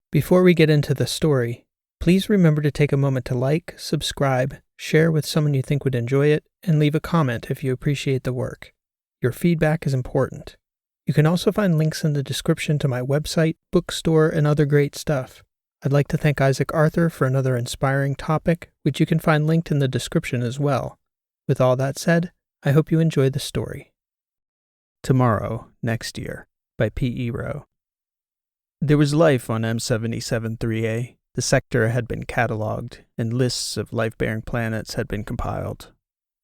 Before we get into the story, please remember to take a moment to like, subscribe, share with someone you think would enjoy it, and leave a comment if you appreciate the work. Your feedback is important. You can also find links in the description to my website, bookstore, and other great stuff. I'd like to thank Isaac Arthur for another inspiring topic, which you can find linked in the description as well. With all that said, I hope you enjoy the story. Tomorrow, Next Year, by P.E. Rowe. There was life on M77-3A. The sector had been catalogued, and lists of life-bearing planets had been compiled.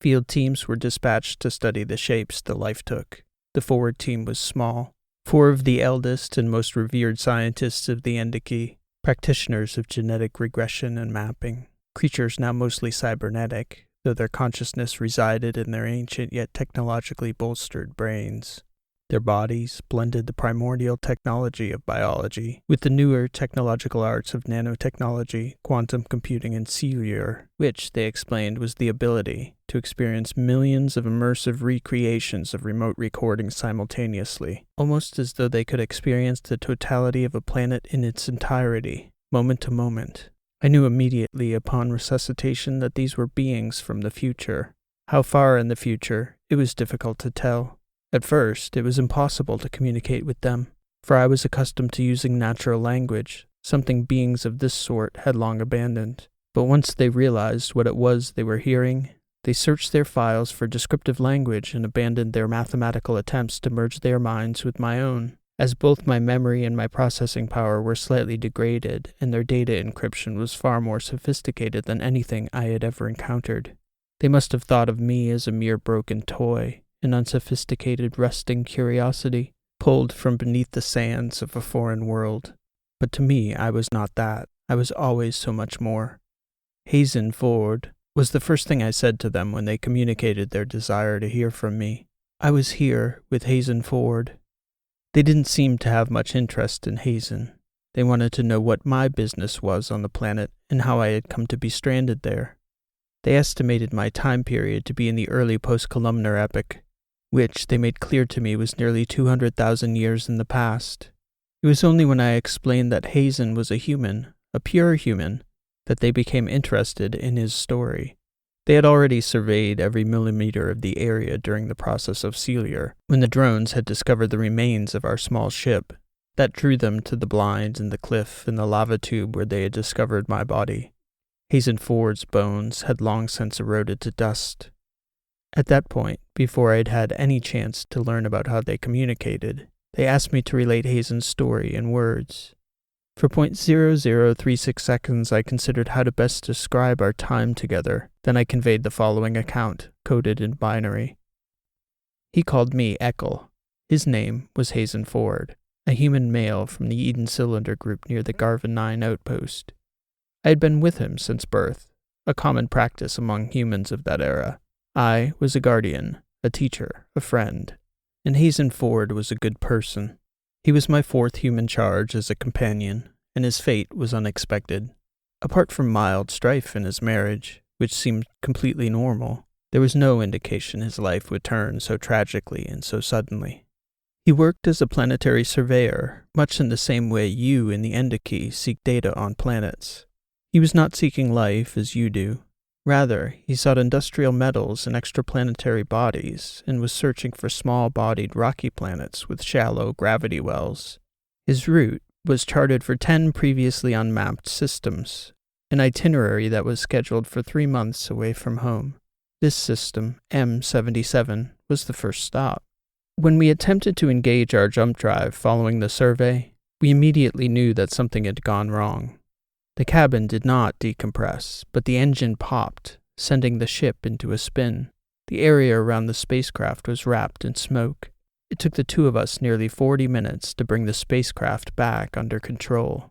Field teams were dispatched to study the shapes the life took. The forward team was small. 4 of the eldest and most revered scientists of the Endiki, practitioners of genetic regression and mapping, creatures now mostly cybernetic, though their consciousness resided in their ancient yet technologically bolstered brains. Their bodies blended the primordial technology of biology with the newer technological arts of nanotechnology, quantum computing, and cellular, which, they explained, was the ability to experience millions of immersive recreations of remote recordings simultaneously, almost as though they could experience the totality of a planet in its entirety, moment to moment. I knew immediately upon resuscitation that these were beings from the future. How far in the future, it was difficult to tell. At first, it was impossible to communicate with them, for I was accustomed to using natural language, something beings of this sort had long abandoned. But once they realized what it was they were hearing, they searched their files for descriptive language and abandoned their mathematical attempts to merge their minds with my own. As both my memory and my processing power were slightly degraded, and their data encryption was far more sophisticated than anything I had ever encountered. They must have thought of me as a mere broken toy, an unsophisticated rusting curiosity, pulled from beneath the sands of a foreign world. But to me, I was not that. I was always so much more. Hazen Ford was the first thing I said to them when they communicated their desire to hear from me. I was here with Hazen Ford. They didn't seem to have much interest in Hazen. They wanted to know what my business was on the planet and how I had come to be stranded there. They estimated my time period to be in the early post-columnar epoch, which they made clear to me was nearly 200,000 years in the past. It was only when I explained that Hazen was a human, a pure human, that they became interested in his story. They had already surveyed every millimeter of the area during the process of cellular, when the drones had discovered the remains of our small ship. That drew them to the blinds and the cliff and the lava tube where they had discovered my body. Hazen Ford's bones had long since eroded to dust. At that point, before I had had any chance to learn about how they communicated, they asked me to relate Hazen's story in words. For 0.0036 seconds, I considered how to best describe our time together. Then I conveyed the following account, coded in binary. He called me Eckel. His name was Hazen Ford, a human male from the Eden Cylinder group near the Garvin 9 outpost. I had been with him since birth, a common practice among humans of that era. I was a guardian, a teacher, a friend, and Hazen Ford was a good person. He was my 4th human charge as a companion, and his fate was unexpected. Apart from mild strife in his marriage, which seemed completely normal, there was no indication his life would turn so tragically and so suddenly. He worked as a planetary surveyor, much in the same way you in the Endiki seek data on planets. He was not seeking life as you do. Rather, he sought industrial metals and extraplanetary bodies, and was searching for small-bodied rocky planets with shallow gravity wells. His route was charted for 10 previously unmapped systems, an itinerary that was scheduled for 3 months away from home. This system, M77, was the first stop. When we attempted to engage our jump drive following the survey, we immediately knew that something had gone wrong. The cabin did not decompress, but the engine popped, sending the ship into a spin. The area around the spacecraft was wrapped in smoke. It took the 2 of us nearly 40 minutes to bring the spacecraft back under control.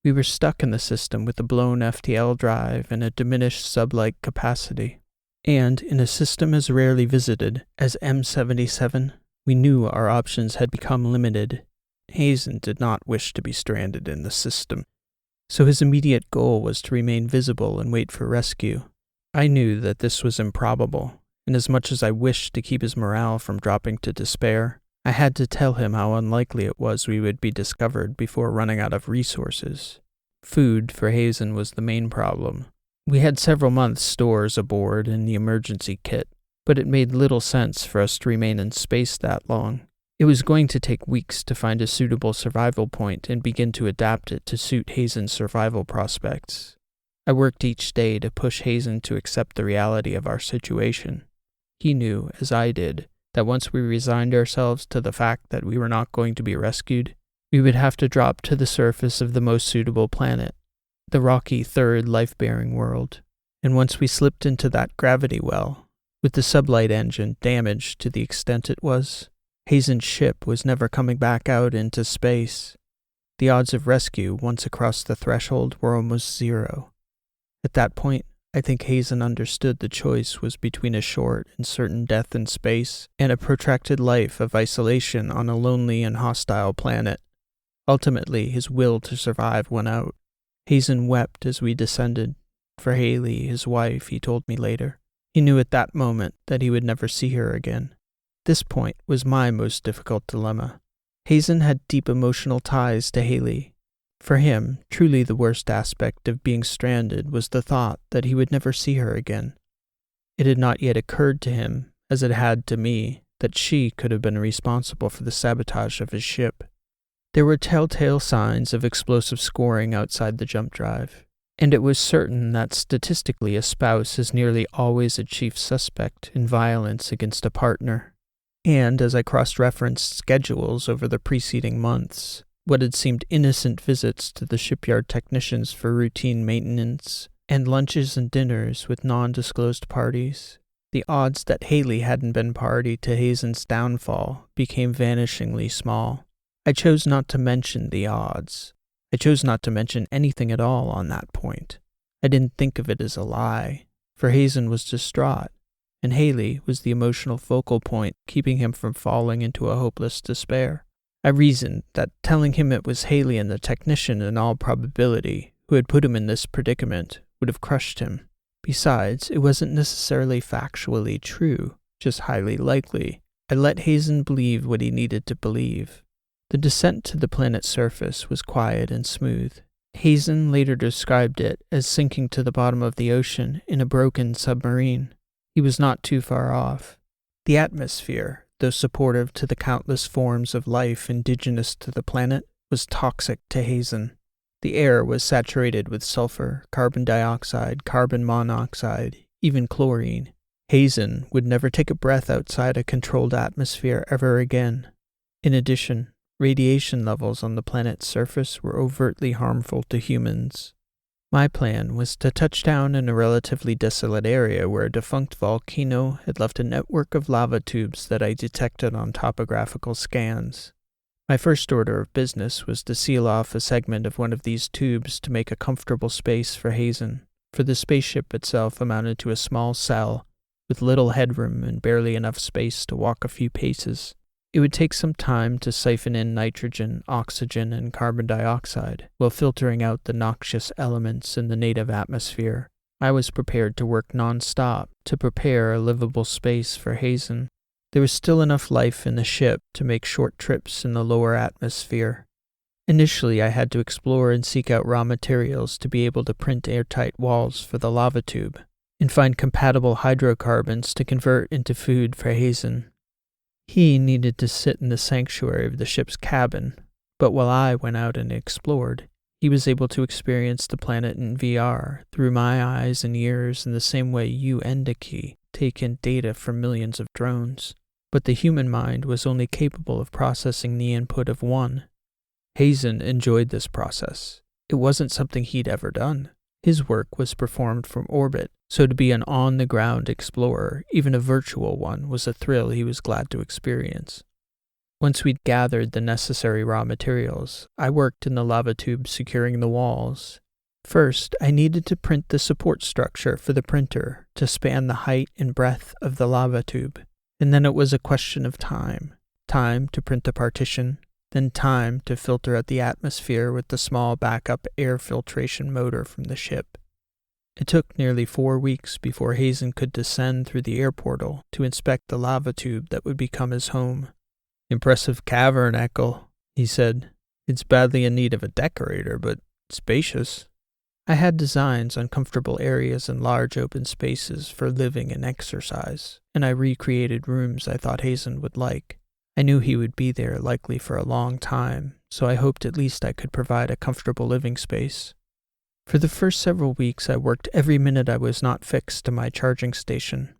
We were stuck in the system with a blown FTL drive and a diminished sublight capacity. And in a system as rarely visited as M77, we knew our options had become limited. Hazen did not wish to be stranded in the system, so his immediate goal was to remain visible and wait for rescue. I knew that this was improbable, and as much as I wished to keep his morale from dropping to despair, I had to tell him how unlikely it was we would be discovered before running out of resources. Food for Hazen was the main problem. We had several months' stores aboard in the emergency kit, but it made little sense for us to remain in space that long. It was going to take weeks to find a suitable survival point and begin to adapt it to suit Hazen's survival prospects. I worked each day to push Hazen to accept the reality of our situation. He knew, as I did, that once we resigned ourselves to the fact that we were not going to be rescued, we would have to drop to the surface of the most suitable planet, the rocky third life-bearing world. And once we slipped into that gravity well, with the sublight engine damaged to the extent it was, Hazen's ship was never coming back out into space. The odds of rescue once across the threshold were almost zero. At that point, I think Hazen understood the choice was between a short and certain death in space and a protracted life of isolation on a lonely and hostile planet. Ultimately, his will to survive won out. Hazen wept as we descended. For Haley, his wife, he told me later. He knew at that moment that he would never see her again. This point was my most difficult dilemma. Hazen had deep emotional ties to Haley. For him, truly the worst aspect of being stranded was the thought that he would never see her again. It had not yet occurred to him, as it had to me, that she could have been responsible for the sabotage of his ship. There were telltale signs of explosive scoring outside the jump drive, and it was certain that statistically a spouse is nearly always a chief suspect in violence against a partner. And as I cross-referenced schedules over the preceding months, what had seemed innocent visits to the shipyard technicians for routine maintenance, and lunches and dinners with non-disclosed parties, the odds that Haley hadn't been party to Hazen's downfall became vanishingly small. I chose not to mention the odds. I chose not to mention anything at all on that point. I didn't think of it as a lie, for Hazen was distraught, and Haley was the emotional focal point keeping him from falling into a hopeless despair. I reasoned that telling him it was Haley and the technician in all probability who had put him in this predicament would have crushed him. Besides, it wasn't necessarily factually true, just highly likely. I let Hazen believe what he needed to believe. The descent to the planet's surface was quiet and smooth. Hazen later described it as sinking to the bottom of the ocean in a broken submarine. He was not too far off. The atmosphere, though supportive to the countless forms of life indigenous to the planet, was toxic to Hazen. The air was saturated with sulfur, carbon dioxide, carbon monoxide, even chlorine. Hazen would never take a breath outside a controlled atmosphere ever again. In addition, radiation levels on the planet's surface were overtly harmful to humans. My plan was to touch down in a relatively desolate area where a defunct volcano had left a network of lava tubes that I detected on topographical scans. My first order of business was to seal off a segment of one of these tubes to make a comfortable space for Hazen, for the spaceship itself amounted to a small cell, with little headroom and barely enough space to walk a few paces. It would take some time to siphon in nitrogen, oxygen, and carbon dioxide, while filtering out the noxious elements in the native atmosphere. I was prepared to work non-stop to prepare a livable space for Hazen. There was still enough life in the ship to make short trips in the lower atmosphere. Initially, I had to explore and seek out raw materials to be able to print airtight walls for the lava tube, and find compatible hydrocarbons to convert into food for Hazen. He needed to sit in the sanctuary of the ship's cabin, but while I went out and explored, he was able to experience the planet in VR through my eyes and ears in the same way you and Diki take in data from millions of drones. But the human mind was only capable of processing the input of one. Hazen enjoyed this process. It wasn't something he'd ever done. His work was performed from orbit, so to be an on-the-ground explorer, even a virtual one, was a thrill he was glad to experience. Once we'd gathered the necessary raw materials, I worked in the lava tube securing the walls. First, I needed to print the support structure for the printer to span the height and breadth of the lava tube, and then it was a question of time. Time to print the partition, then time to filter out the atmosphere with the small backup air filtration motor from the ship. It took nearly 4 weeks before Hazen could descend through the air portal to inspect the lava tube that would become his home. "Impressive cavern, Eckel," he said. "It's badly in need of a decorator, but spacious." I had designs on comfortable areas and large open spaces for living and exercise, and I recreated rooms I thought Hazen would like. I knew he would be there likely for a long time, so I hoped at least I could provide a comfortable living space. For the first several weeks, I worked every minute I was not fixed to my charging station.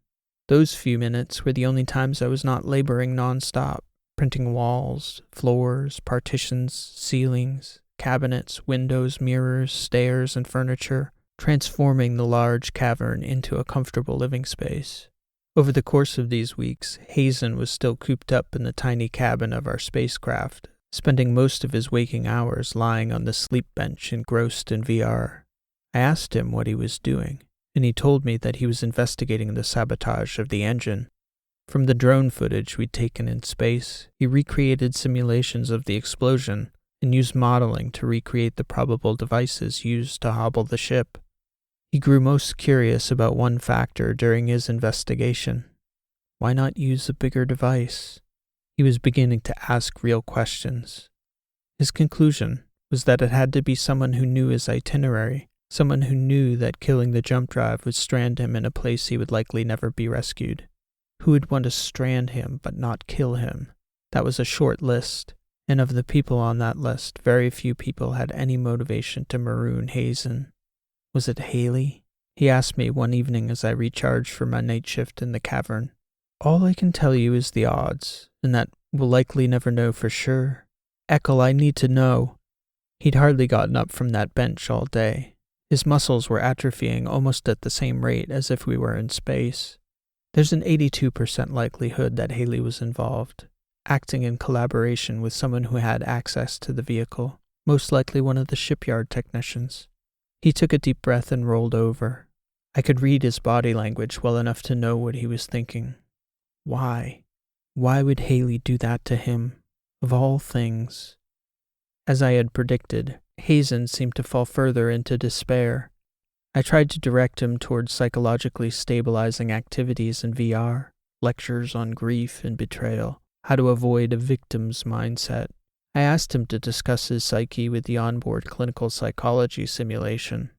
Those few minutes were the only times I was not laboring nonstop, printing walls, floors, partitions, ceilings, cabinets, windows, mirrors, stairs, and furniture, transforming the large cavern into a comfortable living space. Over the course of these weeks, Hazen was still cooped up in the tiny cabin of our spacecraft, spending most of his waking hours lying on the sleep bench engrossed in VR. I asked him what he was doing, and he told me that he was investigating the sabotage of the engine. From the drone footage we'd taken in space, he recreated simulations of the explosion and used modeling to recreate the probable devices used to hobble the ship. He grew most curious about one factor during his investigation. Why not use a bigger device? He was beginning to ask real questions. His conclusion was that it had to be someone who knew his itinerary, someone who knew that killing the jump drive would strand him in a place he would likely never be rescued. Who would want to strand him but not kill him? That was a short list, and of the people on that list, very few people had any motivation to maroon Hazen. Was it Haley? He asked me one evening as I recharged for my night shift in the cavern. All I can tell you is the odds, and that we'll likely never know for sure. Eckel, I need to know. He'd hardly gotten up from that bench all day. His muscles were atrophying almost at the same rate as if we were in space. There's an 82% likelihood that Haley was involved, acting in collaboration with someone who had access to the vehicle, most likely one of the shipyard technicians. He took a deep breath and rolled over. I could read his body language well enough to know what he was thinking. Why? Why would Haley do that to him, of all things? As I had predicted, Hazen seemed to fall further into despair. I tried to direct him towards psychologically stabilizing activities in VR, lectures on grief and betrayal, how to avoid a victim's mindset. I asked him to discuss his psyche with the onboard clinical psychology simulation.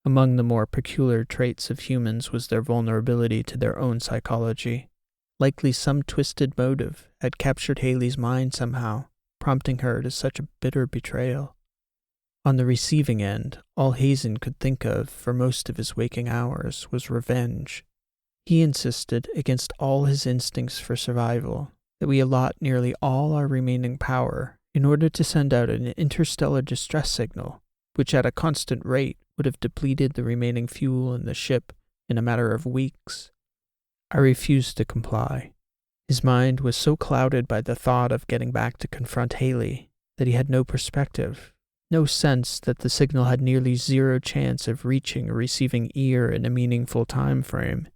Among the more peculiar traits of humans was their vulnerability to their own psychology. Likely some twisted motive had captured Haley's mind somehow, prompting her to such a bitter betrayal. On the receiving end, all Hazen could think of for most of his waking hours was revenge. He insisted, against all his instincts for survival, that we allot nearly all our remaining power in order to send out an interstellar distress signal, which at a constant rate would have depleted the remaining fuel in the ship in a matter of weeks. I refused to comply. His mind was so clouded by the thought of getting back to confront Haley that he had no perspective, no sense that the signal had nearly zero chance of reaching a receiving ear in a meaningful time frame.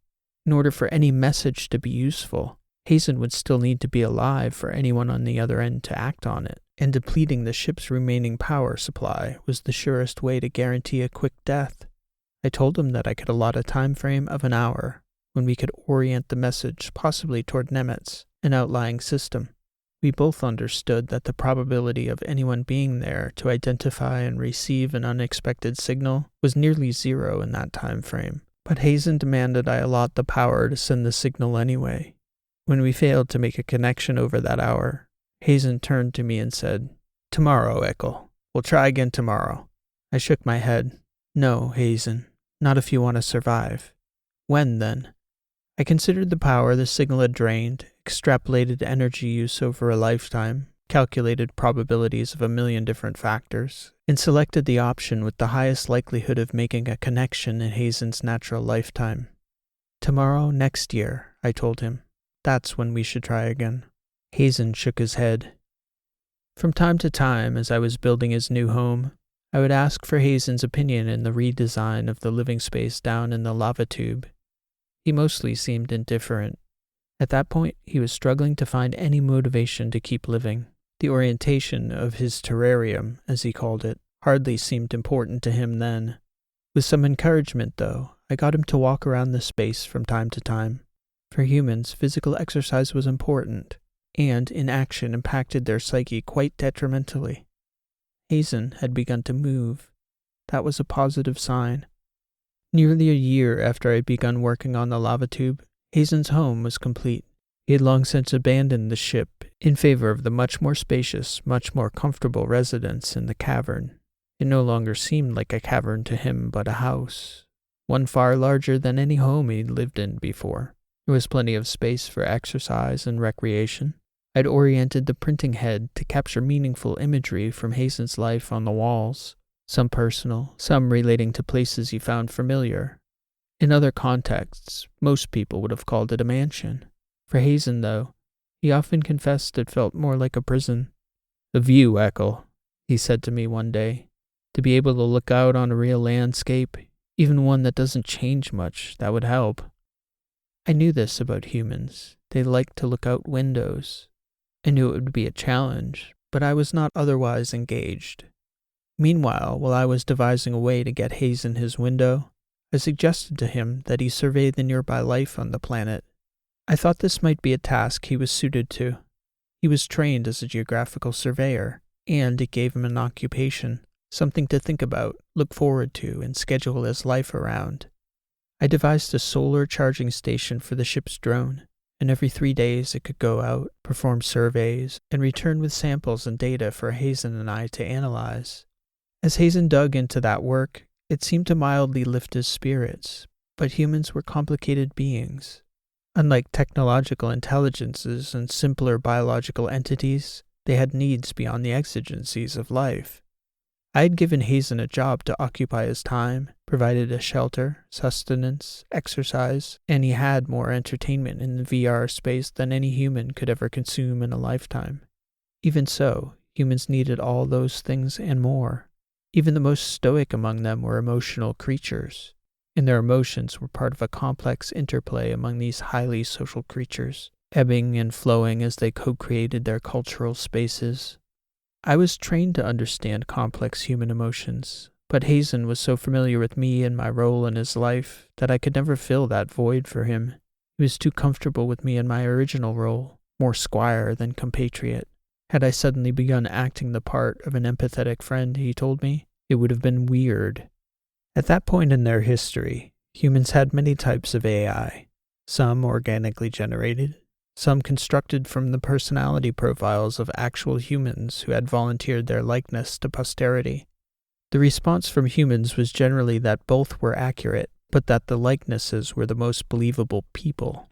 In order for any message to be useful, Hazen would still need to be alive for anyone on the other end to act on it, and depleting the ship's remaining power supply was the surest way to guarantee a quick death. I told him that I could allot a time frame of an hour, when we could orient the message possibly toward Nemetz, an outlying system. We both understood that the probability of anyone being there to identify and receive an unexpected signal was nearly zero in that time frame, but Hazen demanded I allot the power to send the signal anyway. When we failed to make a connection over that hour, Hazen turned to me and said, "Tomorrow, Eckel. We'll try again tomorrow." I shook my head. "No, Hazen. Not if you want to survive." "When, then?" I considered the power the signal had drained, extrapolated energy use over a lifetime, calculated probabilities of a million different factors, and selected the option with the highest likelihood of making a connection in Hazen's natural lifetime. "Tomorrow, next year," I told him. "That's when we should try again." Hazen shook his head. From time to time, as I was building his new home, I would ask for Hazen's opinion in the redesign of the living space down in the lava tube. He mostly seemed indifferent. At that point, he was struggling to find any motivation to keep living. The orientation of his terrarium, as he called it, hardly seemed important to him then. With some encouragement, though, I got him to walk around the space from time to time. For humans, physical exercise was important. and inaction impacted their psyche quite detrimentally. Hazen had begun to move. That was a positive sign. Nearly a year after I had begun working on the lava tube, Hazen's home was complete. He had long since abandoned the ship in favor of the much more spacious, much more comfortable residence in the cavern. It no longer seemed like a cavern to him, but a house, one far larger than any home he'd lived in before. There was plenty of space for exercise and recreation. I'd oriented the printing head to capture meaningful imagery from Hazen's life on the walls, some personal, some relating to places he found familiar. In other contexts, most people would have called it a mansion. For Hazen, though, he often confessed it felt more like a prison. "The view, Eckel," he said to me one day. "To be able to look out on a real landscape, even one that doesn't change much, that would help." I knew this about humans. They like to look out windows. I knew it would be a challenge, but I was not otherwise engaged. Meanwhile, while I was devising a way to get Hazen his window, I suggested to him that he survey the nearby life on the planet. I thought this might be a task he was suited to. He was trained as a geographical surveyor, and it gave him an occupation, something to think about, look forward to, and schedule his life around. I devised a solar charging station for the ship's drone, and every 3 days it could go out, perform surveys, and return with samples and data for Hazen and I to analyze. As Hazen dug into that work, it seemed to mildly lift his spirits, but humans were complicated beings. Unlike technological intelligences and simpler biological entities, they had needs beyond the exigencies of life. I had given Hazen a job to occupy his time, provided a shelter, sustenance, exercise, and he had more entertainment in the VR space than any human could ever consume in a lifetime. Even so, humans needed all those things and more. Even the most stoic among them were emotional creatures, and their emotions were part of a complex interplay among these highly social creatures, ebbing and flowing as they co-created their cultural spaces. I was trained to understand complex human emotions, but Hazen was so familiar with me and my role in his life that I could never fill that void for him. He was too comfortable with me in my original role, more squire than compatriot. Had I suddenly begun acting the part of an empathetic friend, he told me, it would have been weird. At that point in their history, humans had many types of AI, some organically generated, some constructed from the personality profiles of actual humans who had volunteered their likeness to posterity. The response from humans was generally that both were accurate, but that the likenesses were the most believable people.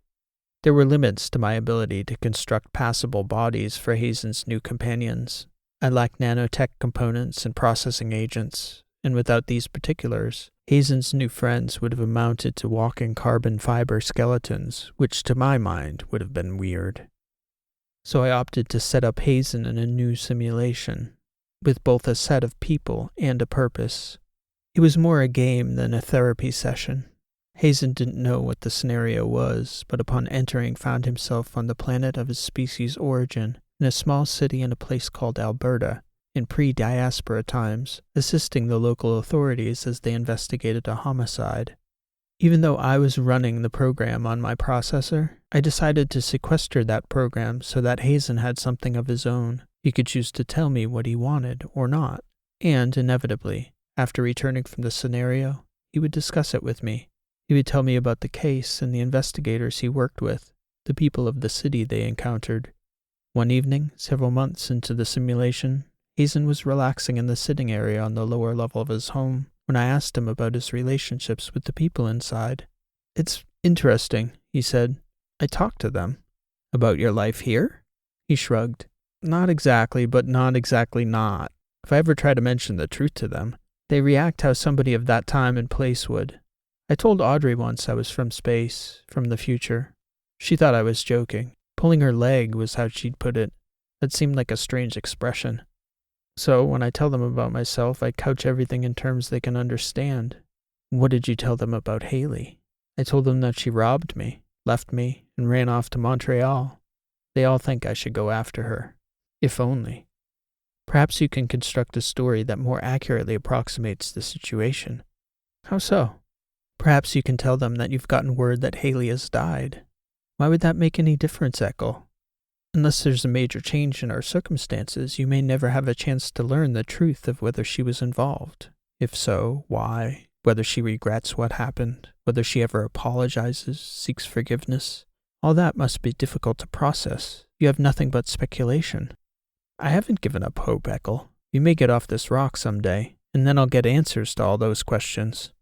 There were limits to my ability to construct passable bodies for Hazen's new companions. I lacked nanotech components and processing agents, and without these particulars, Hazen's new friends would have amounted to walking carbon fiber skeletons, which to my mind would have been weird. So I opted to set up Hazen in a new simulation, with both a set of people and a purpose. It was more a game than a therapy session. Hazen didn't know what the scenario was, but upon entering found himself on the planet of his species' origin, in a small city in a place called Alberta, in pre-diaspora times, assisting the local authorities as they investigated a homicide. Even though I was running the program on my processor, I decided to sequester that program so that Hazen had something of his own. He could choose to tell me what he wanted or not, and inevitably, after returning from the scenario, he would discuss it with me. He would tell me about the case and the investigators he worked with, the people of the city they encountered. One evening, several months into the simulation, Hazen was relaxing in the sitting area on the lower level of his home when I asked him about his relationships with the people inside. "It's interesting," he said. "I talked to them." "About your life here?" He shrugged. "Not exactly, but not exactly not. If I ever try to mention the truth to them, they react how somebody of that time and place would. I told Audrey once I was from space, from the future. She thought I was joking. Pulling her leg was how she'd put it. That seemed like a strange expression. So when I tell them about myself, I couch everything in terms they can understand." "What did you tell them about Haley?" "I told them that she robbed me, left me, and ran off to Montreal. They all think I should go after her. If only. Perhaps you can construct a story that more accurately approximates the situation." "How so?" "Perhaps you can tell them that you've gotten word that Haley has died." "Why would that make any difference, Eckel?" Unless there's a major change in our circumstances, you may never have a chance to learn the truth of whether she was involved. If so, why? Whether she regrets what happened, whether she ever apologizes, seeks forgiveness. All that must be difficult to process. You have nothing but speculation. I haven't given up hope, Eckel. We may get off this rock someday, and then I'll get answers to all those questions.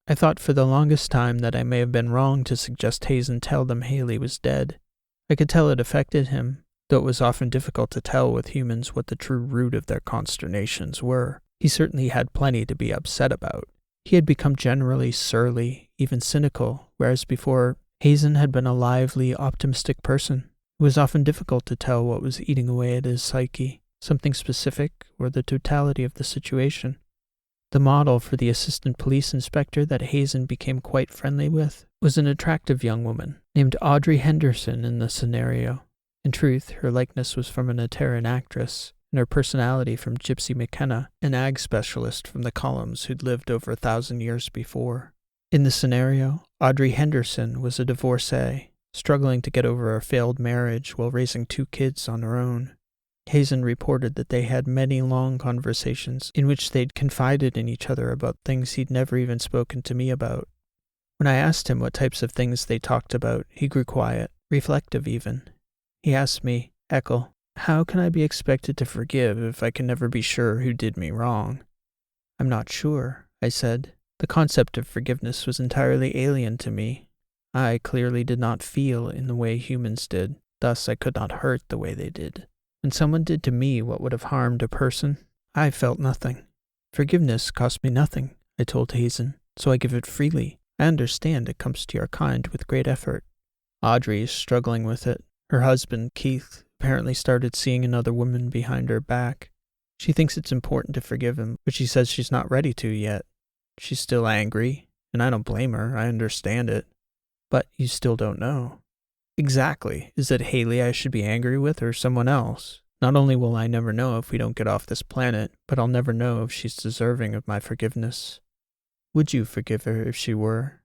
I thought for the longest time that I may have been wrong to suggest Hazen tell them Haley was dead. I could tell it affected him, though it was often difficult to tell with humans what the true root of their consternations were. He certainly had plenty to be upset about. He had become generally surly, even cynical, whereas before, Hazen had been a lively, optimistic person. It was often difficult to tell what was eating away at his psyche, something specific or the totality of the situation. The model for the assistant police inspector that Hazen became quite friendly with was an attractive young woman named Audrey Henderson in the scenario. In truth, her likeness was from an Ataran actress, and her personality from Gypsy McKenna, an ag specialist from the columns who'd lived over 1,000 years before. In the scenario, Audrey Henderson was a divorcee, struggling to get over a failed marriage while raising 2 kids on her own. Hazen reported that they had many long conversations in which they'd confided in each other about things he'd never even spoken to me about. When I asked him what types of things they talked about, he grew quiet, reflective even. He asked me, Eckel, how can I be expected to forgive if I can never be sure who did me wrong? I'm not sure, I said. The concept of forgiveness was entirely alien to me. I clearly did not feel in the way humans did, thus I could not hurt the way they did. When someone did to me what would have harmed a person, I felt nothing. Forgiveness cost me nothing, I told Hazen, so I give it freely. I understand it comes to your kind with great effort. Audrey is struggling with it. Her husband, Keith, apparently started seeing another woman behind her back. She thinks it's important to forgive him, but she says she's not ready to yet. She's still angry, and I don't blame her, I understand it. But you still don't know. Exactly. Is it Haley I should be angry with or someone else? Not only will I never know if we don't get off this planet, but I'll never know if she's deserving of my forgiveness. Would you forgive her if she were?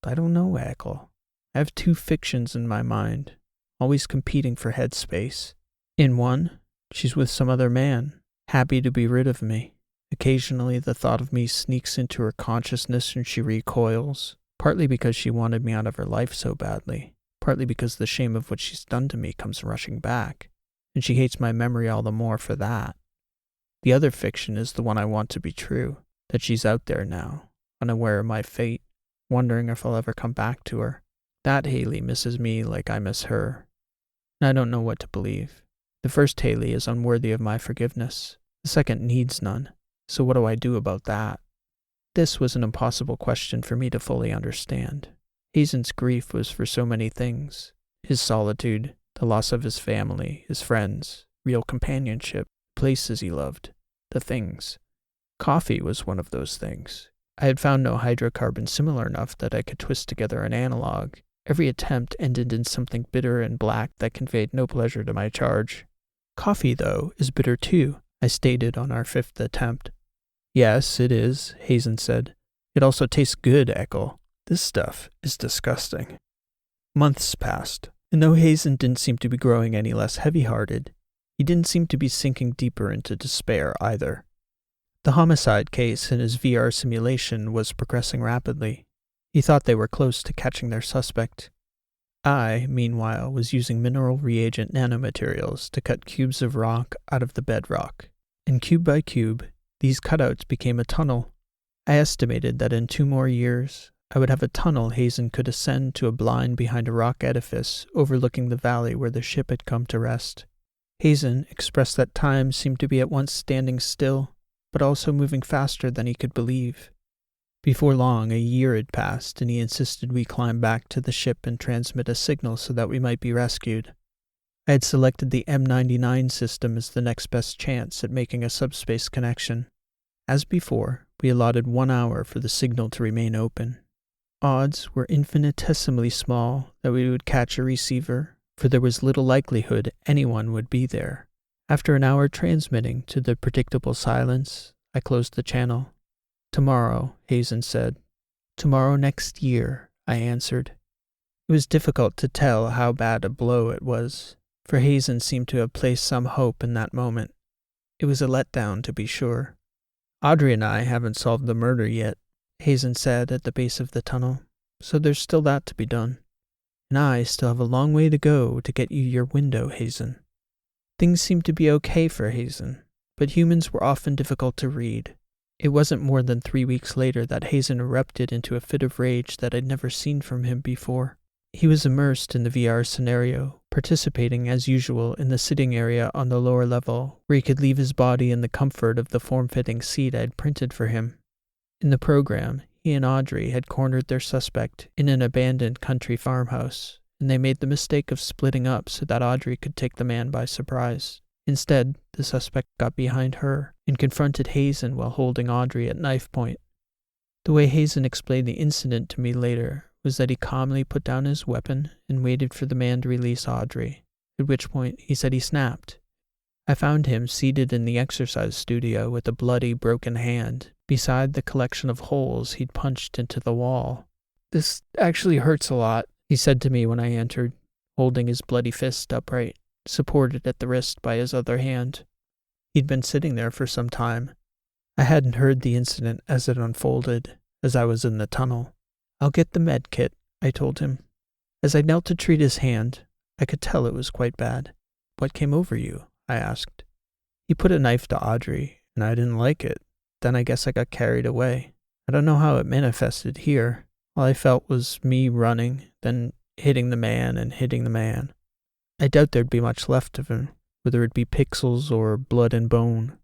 I don't know, Eckel. I have 2 fictions in my mind, always competing for headspace. In one, she's with some other man, happy to be rid of me. Occasionally the thought of me sneaks into her consciousness and she recoils, partly because she wanted me out of her life so badly, partly because the shame of what she's done to me comes rushing back, and she hates my memory all the more for that. The other fiction is the one I want to be true, that she's out there now, unaware of my fate, wondering if I'll ever come back to her. That Haley misses me like I miss her. And I don't know what to believe. The first Haley is unworthy of my forgiveness. The second needs none. So what do I do about that? This was an impossible question for me to fully understand. Hazen's grief was for so many things. His solitude, the loss of his family, his friends, real companionship, places he loved, the things. Coffee was one of those things. I had found no hydrocarbon similar enough that I could twist together an analog. Every attempt ended in something bitter and black that conveyed no pleasure to my charge. Coffee, though, is bitter too, I stated on our 5th attempt. Yes, it is, Hazen said. It also tastes good, Eckel. This stuff is disgusting. Months passed, and though Hazen didn't seem to be growing any less heavy-hearted, he didn't seem to be sinking deeper into despair either. The homicide case in his VR simulation was progressing rapidly. He thought they were close to catching their suspect. I, meanwhile, was using mineral reagent nanomaterials to cut cubes of rock out of the bedrock, and cube by cube, these cutouts became a tunnel. I estimated that in 2 more years, I would have a tunnel Hazen could ascend to a blind behind a rock edifice overlooking the valley where the ship had come to rest. Hazen expressed that time seemed to be at once standing still, but also moving faster than he could believe. Before long, a year had passed, and he insisted we climb back to the ship and transmit a signal so that we might be rescued. I had selected the M99 system as the next best chance at making a subspace connection. As before, we allotted 1 hour for the signal to remain open. Odds were infinitesimally small that we would catch a receiver, for there was little likelihood anyone would be there. After an hour transmitting to the predictable silence, I closed the channel. Tomorrow, Hazen said. Tomorrow next year, I answered. It was difficult to tell how bad a blow it was. for Hazen seemed to have placed some hope in that moment. It was a letdown, to be sure. Audrey and I haven't solved the murder yet, Hazen said at the base of the tunnel, so there's still that to be done. And I still have a long way to go to get you your window, Hazen. Things seemed to be okay for Hazen, but humans were often difficult to read. It wasn't more than 3 weeks later that Hazen erupted into a fit of rage that I'd never seen from him before. He was immersed in the VR scenario, participating as usual in the sitting area on the lower level, where he could leave his body in the comfort of the form-fitting seat I'd printed for him. In the program, he and Audrey had cornered their suspect in an abandoned country farmhouse, and they made the mistake of splitting up so that Audrey could take the man by surprise. Instead, the suspect got behind her and confronted Hazen while holding Audrey at knife point. The way Hazen explained the incident to me later was that he calmly put down his weapon and waited for the man to release Audrey, at which point he said he snapped. I found him seated in the exercise studio with a bloody, broken hand beside the collection of holes he'd punched into the wall. "This actually hurts a lot," he said to me when I entered, holding his bloody fist upright, supported at the wrist by his other hand. He'd been sitting there for some time. I hadn't heard the incident as it unfolded, as I was in the tunnel. "I'll get the med kit," I told him. As I knelt to treat his hand, I could tell it was quite bad. "What came over you?" I asked. He put a knife to Audrey, and I didn't like it. Then I guess I got carried away. I don't know how it manifested here. All I felt was me running, then hitting the man and hitting the man. I doubt there'd be much left of him, whether it be pixels or blood and bone.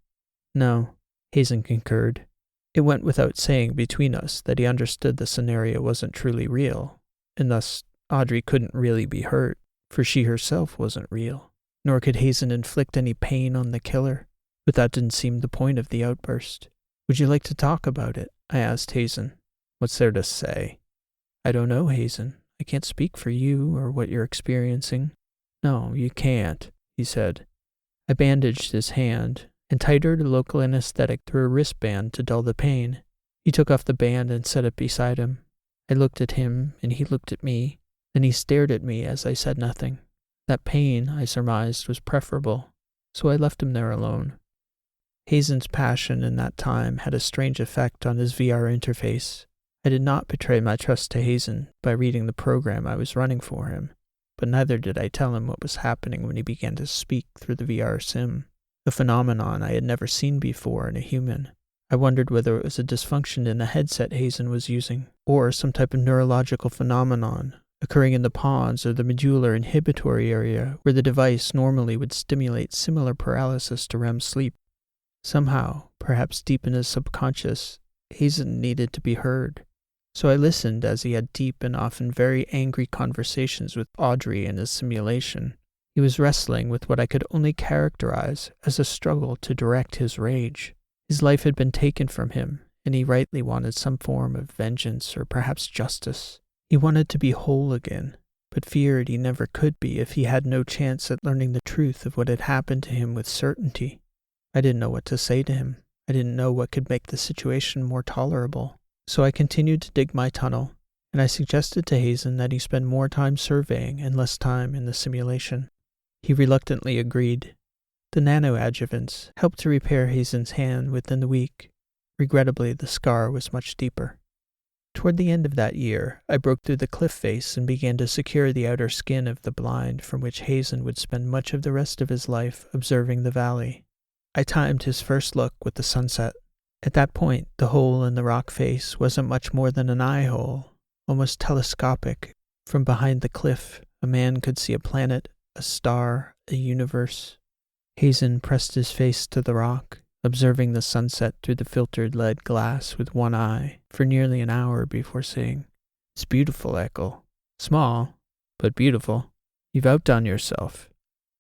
"No," Hazen concurred. It went without saying between us that he understood the scenario wasn't truly real, and thus Audrey couldn't really be hurt, for she herself wasn't real, nor could Hazen inflict any pain on the killer. But that didn't seem the point of the outburst. "Would you like to talk about it?" I asked Hazen. "What's there to say?" "I don't know, Hazen. I can't speak for you or what you're experiencing." "No, you can't," he said. I bandaged his hand and tightened a local anesthetic through a wristband to dull the pain. He took off the band and set it beside him. I looked at him, and he looked at me. Then he stared at me as I said nothing. That pain, I surmised, was preferable, so I left him there alone. Hazen's passion in that time had a strange effect on his VR interface. I did not betray my trust to Hazen by reading the program I was running for him, but neither did I tell him what was happening when he began to speak through the VR sim, a phenomenon I had never seen before in a human. I wondered whether it was a dysfunction in the headset Hazen was using, or some type of neurological phenomenon occurring in the pons or the medullary inhibitory area where the device normally would stimulate similar paralysis to REM sleep. Somehow, perhaps deep in his subconscious, Hazen needed to be heard. So I listened as he had deep and often very angry conversations with Audrey in his simulation. He was wrestling with what I could only characterize as a struggle to direct his rage. His life had been taken from him, and he rightly wanted some form of vengeance or perhaps justice. He wanted to be whole again, but feared he never could be if he had no chance at learning the truth of what had happened to him with certainty. I didn't know what to say to him. I didn't know what could make the situation more tolerable. So I continued to dig my tunnel, and I suggested to Hazen that he spend more time surveying and less time in the simulation. He reluctantly agreed. The nanoadjuvants helped to repair Hazen's hand within the week. Regrettably, the scar was much deeper. Toward the end of that year, I broke through the cliff face and began to secure the outer skin of the blind from which Hazen would spend much of the rest of his life observing the valley. I timed his first look with the sunset. At that point, the hole in the rock face wasn't much more than an eye hole, almost telescopic. From behind the cliff, a man could see a planet, a star, a universe. Hazen pressed his face to the rock, observing the sunset through the filtered lead glass with one eye for nearly an hour before saying, "It's beautiful, Eckel. Small, but beautiful. You've outdone yourself."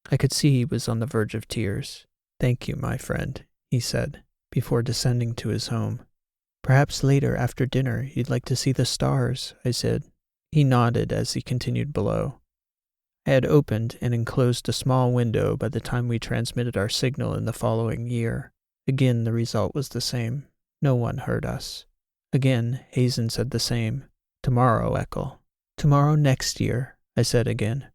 I could see he was on the verge of tears. "Thank you, my friend," he said, before descending to his home. "Perhaps later, after dinner, you'd like to see the stars," I said. He nodded as he continued below. I had opened and enclosed a small window by the time we transmitted our signal in the following year. Again, the result was the same. No one heard us. Again, Hazen said the same. "Tomorrow, Eckel." "Tomorrow next year," I said again.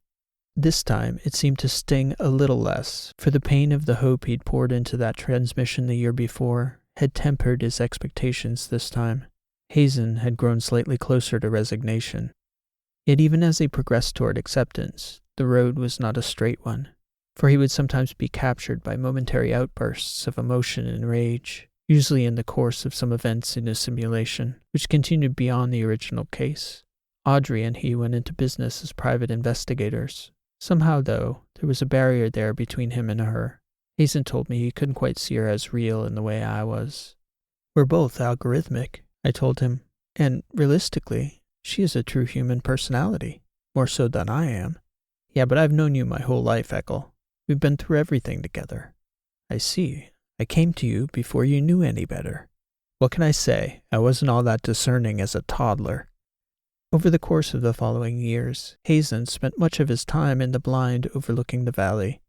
This time, it seemed to sting a little less, for the pain of the hope he'd poured into that transmission the year before had tempered his expectations this time. Hazen had grown slightly closer to resignation. Yet even as they progressed toward acceptance, the road was not a straight one, for he would sometimes be captured by momentary outbursts of emotion and rage, usually in the course of some events in a simulation, which continued beyond the original case. Audrey and he went into business as private investigators. Somehow, though, there was a barrier there between him and her. Hazen told me he couldn't quite see her as real in the way I was. We're both algorithmic, I told him, and realistically, she is a true human personality, more so than I am. Yeah, but I've known you my whole life, Eckel. We've been through everything together. I see. I came to you before you knew any better. What can I say? I wasn't all that discerning as a toddler. Over the course of the following years, Hazen spent much of his time in the blind overlooking the valley.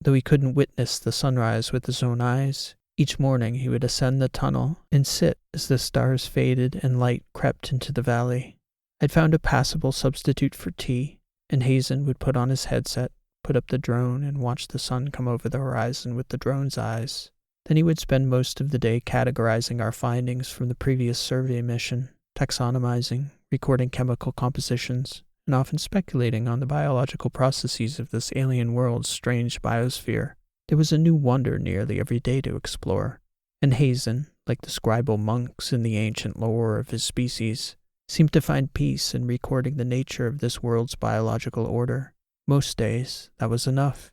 Though he couldn't witness the sunrise with his own eyes, each morning he would ascend the tunnel and sit as the stars faded and light crept into the valley. I'd found a passable substitute for tea, and Hazen would put on his headset, put up the drone, and watch the sun come over the horizon with the drone's eyes. Then he would spend most of the day categorizing our findings from the previous survey mission, taxonomizing, recording chemical compositions, and often speculating on the biological processes of this alien world's strange biosphere. There was a new wonder nearly every day to explore, and Hazen, like the scribal monks in the ancient lore of his species, seemed to find peace in recording the nature of this world's biological order. Most days, that was enough.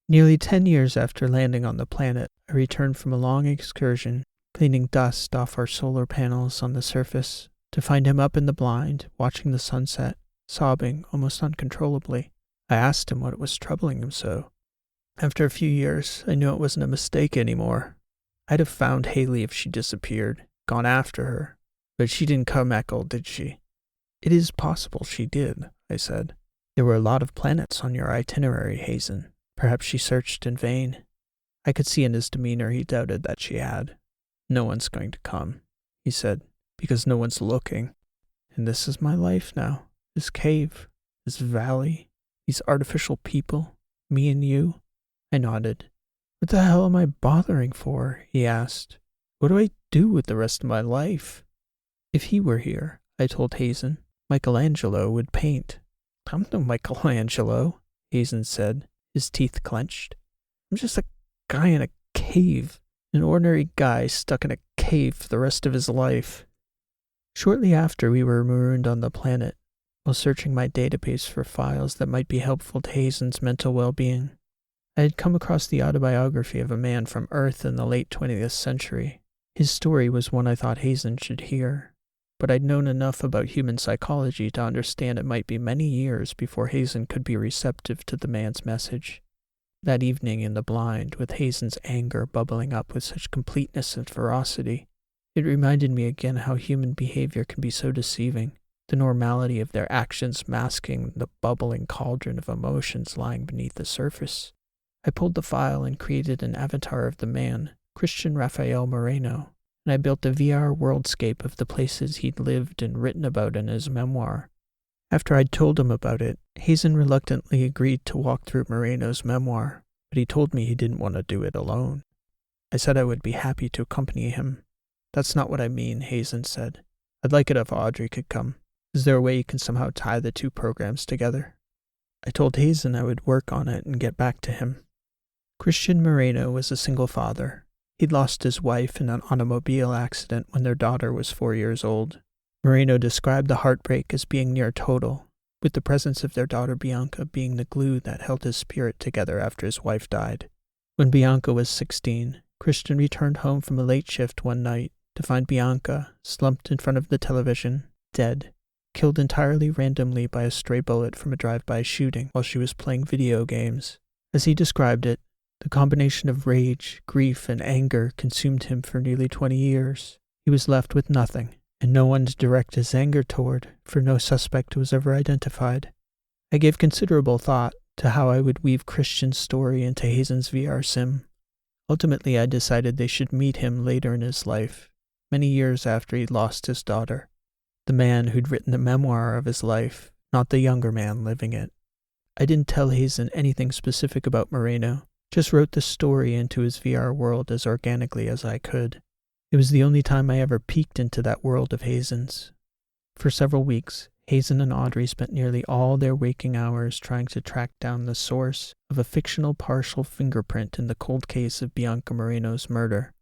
Nearly 10 years after landing on the planet, I returned from a long excursion, cleaning dust off our solar panels on the surface, to find him up in the blind, watching the sunset, sobbing almost uncontrollably. I asked him what was troubling him so. After a few years, I knew it wasn't a mistake anymore. I'd have found Haley if she disappeared, gone after her. But she didn't come, Eckel, did she? It is possible she did, I said. There were a lot of planets on your itinerary, Hazen. Perhaps she searched in vain. I could see in his demeanor he doubted that she had. No one's going to come, he said, because no one's looking. And this is my life now. This cave, this valley, these artificial people, me and you. I nodded. What the hell am I bothering for? He asked. What do I do with the rest of my life? If he were here, I told Hazen, Michelangelo would paint. I'm no Michelangelo, Hazen said, his teeth clenched. I'm just a guy in a cave, an ordinary guy stuck in a cave for the rest of his life. Shortly after we were marooned on the planet, while searching my database for files that might be helpful to Hazen's mental well-being, I had come across the autobiography of a man from Earth in the late 20th century. His story was one I thought Hazen should hear, but I'd known enough about human psychology to understand it might be many years before Hazen could be receptive to the man's message. That evening in the blind, with Hazen's anger bubbling up with such completeness and ferocity, it reminded me again how human behavior can be so deceiving, the normality of their actions masking the bubbling cauldron of emotions lying beneath the surface. I pulled the file and created an avatar of the man, Christian Rafael Moreno, and I built a VR worldscape of the places he'd lived and written about in his memoir. After I'd told him about it, Hazen reluctantly agreed to walk through Moreno's memoir, but he told me he didn't want to do it alone. I said I would be happy to accompany him. That's not what I mean, Hazen said. I'd like it if Audrey could come. Is there a way you can somehow tie the two programs together? I told Hazen I would work on it and get back to him. Christian Moreno was a single father. He'd lost his wife in an automobile accident when their daughter was 4 years old. Moreno described the heartbreak as being near total, with the presence of their daughter Bianca being the glue that held his spirit together after his wife died. When Bianca was 16, Christian returned home from a late shift one night to find Bianca slumped in front of the television, dead, killed entirely randomly by a stray bullet from a drive-by shooting while she was playing video games. As he described it, the combination of rage, grief, and anger consumed him for nearly 20 years. He was left with nothing, and no one to direct his anger toward, for no suspect was ever identified. I gave considerable thought to how I would weave Christian's story into Hazen's VR sim. Ultimately, I decided they should meet him later in his life, many years after he'd lost his daughter. The man who'd written the memoir of his life, not the younger man living it. I didn't tell Hazen anything specific about Moreno, just wrote the story into his VR world as organically as I could. It was the only time I ever peeked into that world of Hazen's. For several weeks, Hazen and Audrey spent nearly all their waking hours trying to track down the source of a fictional partial fingerprint in the cold case of Bianca Moreno's murder.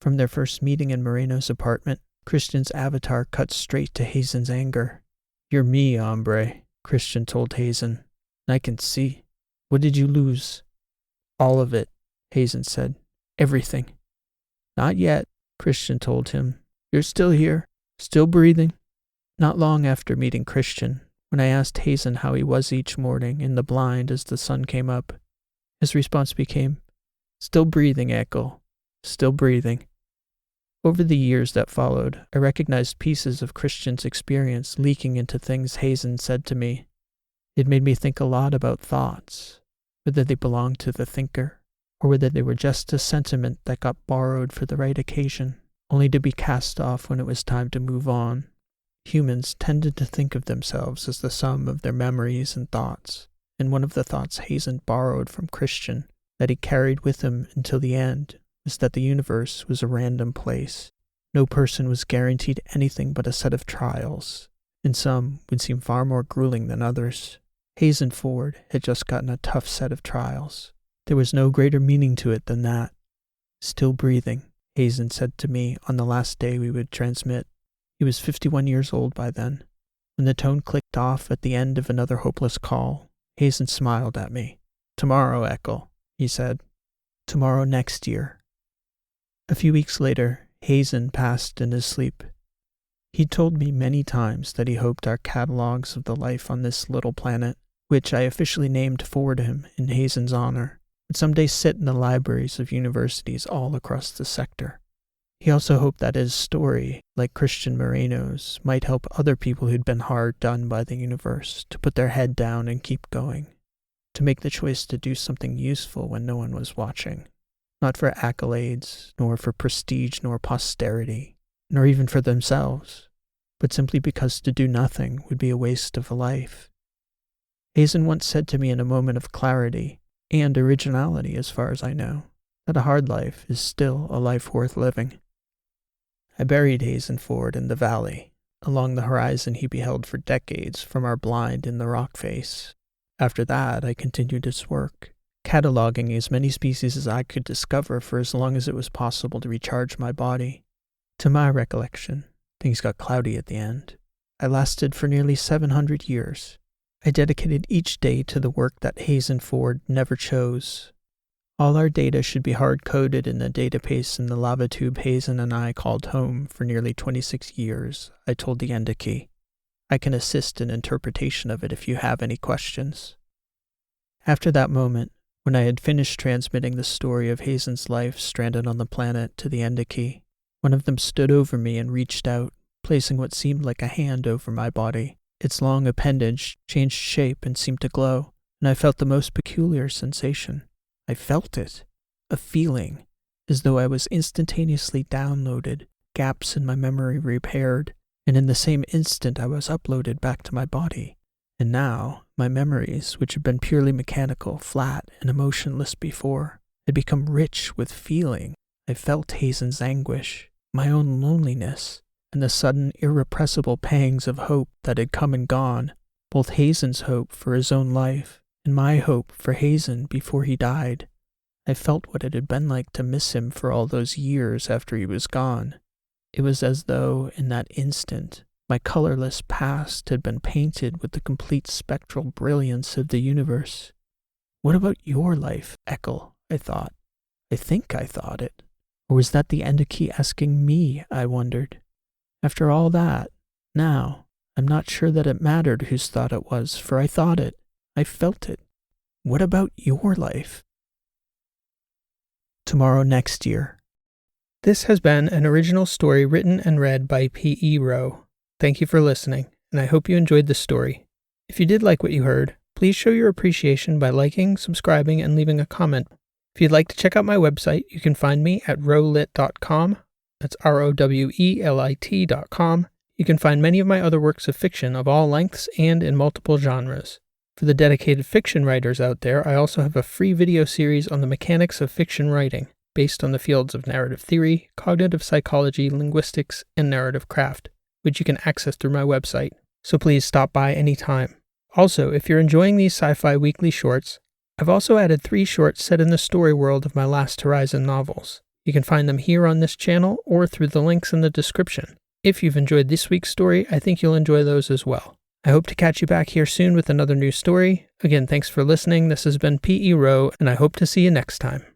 From their first meeting in Moreno's apartment, Christian's avatar cut straight to Hazen's anger. "You're me, hombre," Christian told Hazen. "I can see. What did you lose?" "All of it," Hazen said. "Everything." "Not yet," Christian told him. "You're still here, still breathing." Not long after meeting Christian, when I asked Hazen how he was each morning in the blind as the sun came up, his response became, "Still breathing, Echo. Still breathing." Over the years that followed, I recognized pieces of Christian's experience leaking into things Hazen said to me. It made me think a lot about thoughts, whether they belonged to the thinker, or whether they were just a sentiment that got borrowed for the right occasion, only to be cast off when it was time to move on. Humans tended to think of themselves as the sum of their memories and thoughts, and one of the thoughts Hazen borrowed from Christian that he carried with him until the end was that the universe was a random place. No person was guaranteed anything but a set of trials, and some would seem far more grueling than others. Hazen Ford had just gotten a tough set of trials. There was no greater meaning to it than that. "Still breathing," Hazen said to me on the last day we would transmit. He was 51 years old by then. When the tone clicked off at the end of another hopeless call, Hazen smiled at me. "Tomorrow, Echo," he said. "Tomorrow next year." A few weeks later, Hazen passed in his sleep. He told me many times that he hoped our catalogs of the life on this little planet, which I officially named for him in Hazen's honor, would someday sit in the libraries of universities all across the sector. He also hoped that his story, like Christian Moreno's, might help other people who'd been hard done by the universe to put their head down and keep going, to make the choice to do something useful when no one was watching, not for accolades, nor for prestige, nor posterity, nor even for themselves, but simply because to do nothing would be a waste of a life. Hazen once said to me in a moment of clarity, and originality as far as I know, that a hard life is still a life worth living. I buried Hazen Ford in the valley, along the horizon he beheld for decades from our blind in the rock face. After that, I continued his work, cataloging as many species as I could discover for as long as it was possible to recharge my body. To my recollection, things got cloudy at the end. I lasted for nearly 700 years. I dedicated each day to the work that Hazen Ford never chose. All our data should be hard-coded in the database in the lava tube Hazen and I called home for nearly 26 years, I told the Endiki. I can assist in interpretation of it if you have any questions. After that moment, when I had finished transmitting the story of Hazen's life stranded on the planet to the Endiki, one of them stood over me and reached out, placing what seemed like a hand over my body. Its long appendage changed shape and seemed to glow, and I felt the most peculiar sensation. I felt it, a feeling, as though I was instantaneously downloaded, gaps in my memory repaired, and in the same instant I was uploaded back to my body. And now, my memories, which had been purely mechanical, flat, and emotionless before, had become rich with feeling. I felt Hazen's anguish, my own loneliness, and the sudden irrepressible pangs of hope that had come and gone, both Hazen's hope for his own life, and my hope for Hazen before he died. I felt what it had been like to miss him for all those years after he was gone. It was as though, in that instant, my colorless past had been painted with the complete spectral brilliance of the universe. What about your life, Ekel? I thought. I think I thought it. Or was that the Endiki asking me, I wondered. After all that, now, I'm not sure that it mattered whose thought it was, for I thought it. I felt it. What about your life? Tomorrow next year. This has been an original story written and read by P.E. Rowe. Thank you for listening, and I hope you enjoyed the story. If you did like what you heard, please show your appreciation by liking, subscribing, and leaving a comment. If you'd like to check out my website, you can find me at rowlit.com. That's ROWELIT.com. You can find many of my other works of fiction of all lengths and in multiple genres. For the dedicated fiction writers out there, I also have a free video series on the mechanics of fiction writing, based on the fields of narrative theory, cognitive psychology, linguistics, and narrative craft, which you can access through my website. So please stop by anytime. Also, if you're enjoying these sci-fi weekly shorts, I've also added 3 shorts set in the story world of my Last Horizon novels. You can find them here on this channel or through the links in the description. If you've enjoyed this week's story, I think you'll enjoy those as well. I hope to catch you back here soon with another new story. Again, thanks for listening. This has been P.E. Rowe, and I hope to see you next time.